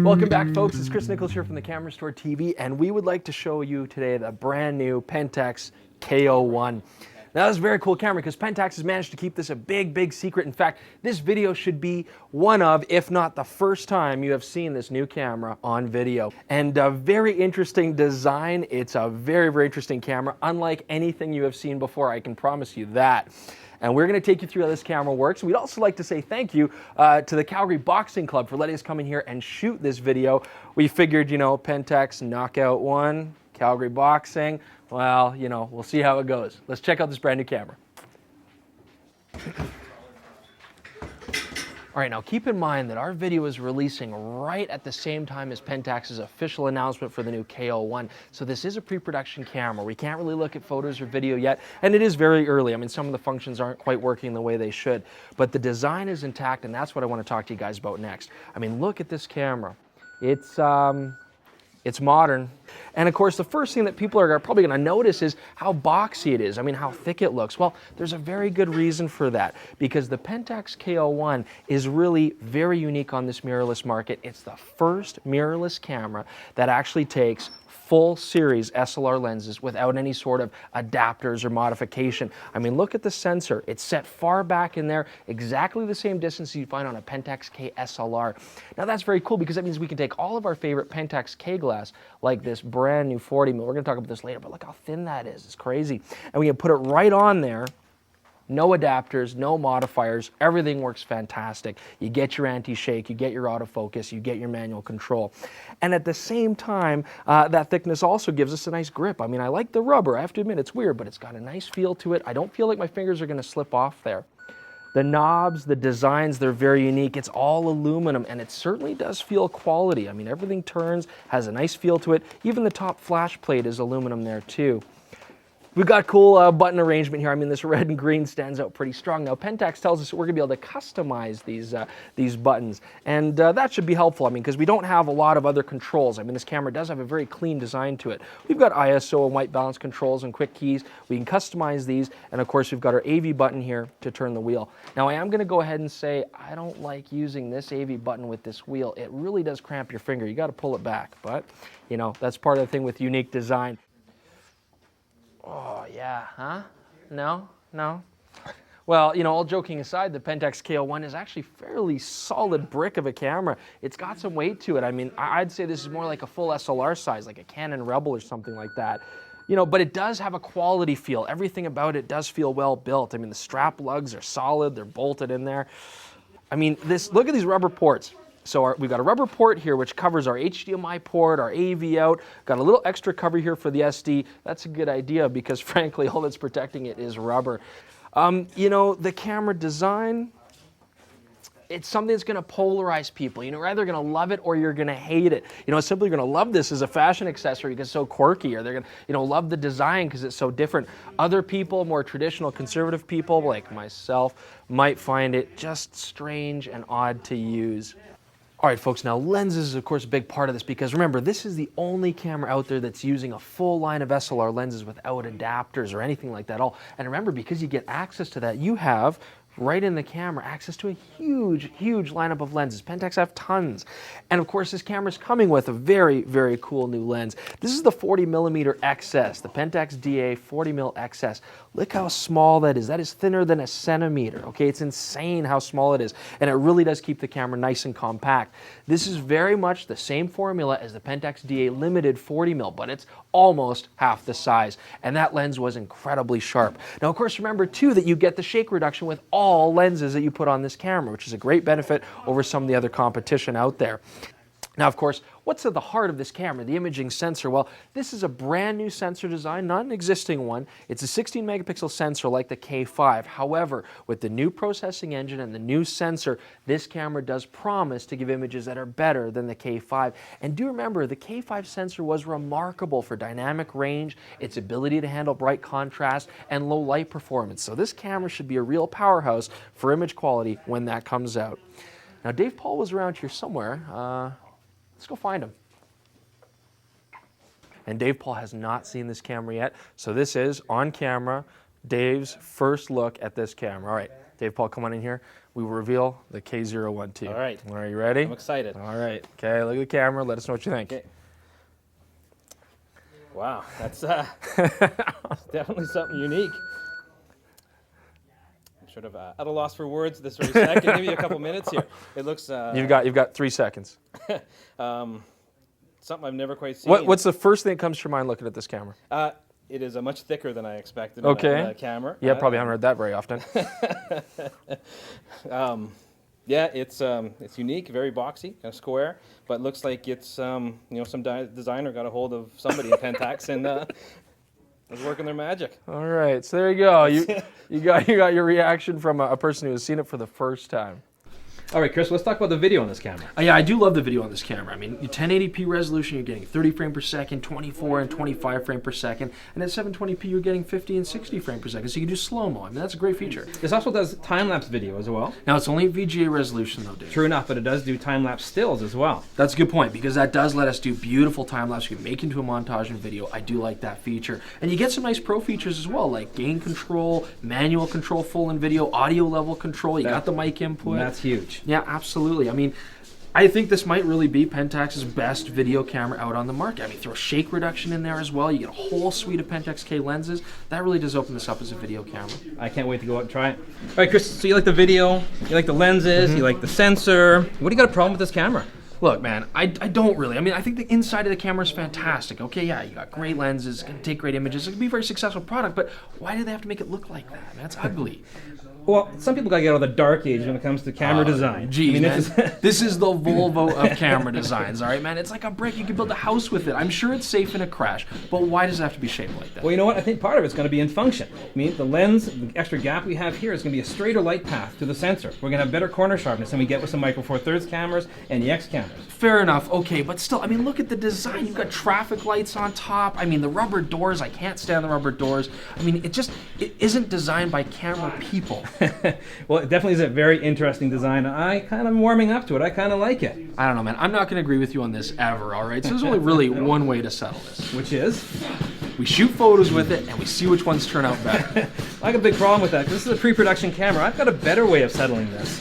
Welcome back, folks. It's Chris Niccolls here from the Camera Store TV, and we would like to show you today the brand new Pentax K-01. Now, this is a very cool camera because Pentax has managed to keep this a big secret. In fact, this video should be one of, if not the first time you have seen this new camera on video. And a very interesting design. It's a very interesting camera, unlike anything you have seen before, I can promise you that. And we're going to take you through how this camera works. We'd also like to say thank you to the Calgary Boxing Club for letting us come in here and shoot this video. We figured, you know, Pentax knockout one, Calgary Boxing. Well, you know, we'll see how it goes. Let's check out this brand new camera. All right, now keep in mind that our video is releasing right at the same time as Pentax's official announcement for the new K-01. So this is a pre-production camera. We can't really look at photos or video yet, and it is very early. I mean, some of the functions aren't quite working the way they should, but the design is intact, and that's what I want to talk to you guys about next. I mean, look at this camera. It's modern. And of course, the first thing that people are probably going to notice is how boxy it is. I mean, how thick it looks. Well, there's a very good reason for that, because the Pentax K-01 is really very unique on this mirrorless market. It's the first mirrorless camera that actually takes full series SLR lenses without any sort of adapters or modification. I mean, look at the sensor. It's set far back in there, exactly the same distance you find on a Pentax K SLR. Now that's very cool because that means we can take all of our favorite Pentax K glass, like this brand new 40 mil. We're going to talk about this later, but look how thin that is. It's crazy. And we can put it right on there. No adapters, no modifiers, everything works fantastic. You get your anti-shake, you get your autofocus, you get your manual control. And at the same time, that thickness also gives us a nice grip. I mean, I like the rubber. I have to admit, it's weird, but it's got a nice feel to it. I don't feel like my fingers are going to slip off there. The knobs, the designs, they're very unique. It's all aluminum, and it certainly does feel quality. I mean, everything turns, has a nice feel to it. Even the top flash plate is aluminum there, too. We've got cool button arrangement here. I mean, this red and green stands out pretty strong. Now, Pentax tells us that we're going to be able to customize these buttons, and that should be helpful. I mean, because we don't have a lot of other controls. I mean, this camera does have a very clean design to it. We've got ISO and white balance controls and quick keys. We can customize these, and of course, we've got our AV button here to turn the wheel. Now, I am going to go ahead and say I don't like using this AV button with this wheel. It really does cramp your finger. You got to pull it back, but you know, that's part of the thing with unique design. Oh, yeah, huh? No? Well, you know, all joking aside, the Pentax K-01 is actually fairly solid brick of a camera. It's got some weight to it. I mean, I'd say this is more like a full SLR size, like a Canon Rebel or something like that. You know, but it does have a quality feel. Everything about it does feel well built. I mean, the strap lugs are solid. They're bolted in there. I mean, look at these rubber ports. So we've got a rubber port here which covers our HDMI port, our AV out, got a little extra cover here for the SD. That's a good idea because frankly all that's protecting it is rubber. You know, the camera design, it's something that's going to polarize people. You know, you're either going to love it or you're going to hate it. You know, simply going to love this as a fashion accessory because it's so quirky, or they're going to, you know, love the design because it's so different. Other people, more traditional conservative people like myself, might find it just strange and odd to use. All right, folks, now lenses is, of course, a big part of this because remember, this is the only camera out there that's using a full line of SLR lenses without adapters or anything like that at all. And remember, because you get access to that, you have right in the camera access to a huge lineup of lenses. Pentax have tons. And of course, this camera's coming with a very cool new lens. This is the 40mm XS, the Pentax DA 40mm XS. Look how small that is. That is thinner than a centimeter, okay? It's insane how small it is. And it really does keep the camera nice and compact. This is very much the same formula as the Pentax DA Limited 40mm, but it's almost half the size. And that lens was incredibly sharp. Now, of course, remember too that you get the shake reduction with all lenses that you put on this camera, which is a great benefit over some of the other competition out there. Now, of course, what's at the heart of this camera? The imaging sensor. Well, this is a brand new sensor design, not an existing one. It's a 16 megapixel sensor like the K5. However, with the new processing engine and the new sensor, this camera does promise to give images that are better than the K5. And do remember, the K5 sensor was remarkable for dynamic range, its ability to handle bright contrast, and low light performance. So this camera should be a real powerhouse for image quality when that comes out. Now, Dave Paul was around here somewhere. Let's go find him. And Dave Paul has not seen this camera yet. So this is, on camera, Dave's first look at this camera. All right, Dave Paul, come on in here. We will reveal the K-01 to you. All right. Are you ready? I'm excited. All right. Okay, look at the camera. Let us know what you think. Okay. Wow, that's definitely something unique. I'm sort of at a loss for words this very second. Give me a couple minutes here. It looks... You've got 3 seconds. Something I've never quite seen. What's the first thing that comes to your mind looking at this camera? It is much thicker than I expected Okay. in a camera. Yeah, probably haven't heard that very often. Yeah, it's unique, very boxy, kind of square, but looks like it's some designer got a hold of somebody in Pentax and was working their magic. All right, so there you go. You got your reaction from a person who has seen it for the first time. All right, Chris, let's talk about the video on this camera. Yeah, I do love the video on this camera. I mean, 1080p resolution, you're getting 30 frames per second, 24 and 25 frames per second, and at 720p, you're getting 50 and 60 frames per second, so you can do slow-mo. I mean, that's a great feature. This also does time-lapse video as well. Now, it's only VGA resolution, though, Dave. True enough, but it does do time-lapse stills as well. That's a good point, because that does let us do beautiful time-lapse. You can make into a montage and video. I do like that feature. And you get some nice pro features as well, like gain control, manual control full in video, audio level control. You got the mic input. That's huge. Yeah, absolutely. I mean, I think this might really be Pentax's best video camera out on the market. I mean, throw shake reduction in there as well. You get a whole suite of Pentax K lenses. That really does open this up as a video camera. I can't wait to go out and try it. All right, Chris, so you like the video, you like the lenses, you like the sensor. What do you got a problem with this camera? Look, man, I don't really. I mean, I think the inside of the camera is fantastic. Okay, yeah, you got great lenses, can take great images. It can be a very successful product, but why do they have to make it look like that? Man, it's ugly. Well, some people gotta get out of the dark age when it comes to camera design. Geez, I mean, man, this is the Volvo of camera designs, all right, man? It's like a brick. You can build a house with it. I'm sure it's safe in a crash, but why does it have to be shaped like that? Well, you know what? I think part of it's going to be in function. I mean, the lens, the extra gap we have here is going to be a straighter light path to the sensor. We're going to have better corner sharpness than we get with some Micro Four Thirds cameras and the X cameras. Fair enough, okay, but still, I mean, look at the design. You've got traffic lights on top. I mean, the rubber doors, I can't stand the rubber doors. I mean, it isn't designed by camera people. Well, it definitely is a very interesting design. I kind of warming up to it. I kind of like it. I don't know, man. I'm not going to agree with you on this ever, all right? So there's only really one way to settle this. Which is? We shoot photos with it, and we see which ones turn out better. I got a big problem with that, because this is a pre-production camera. I've got a better way of settling this.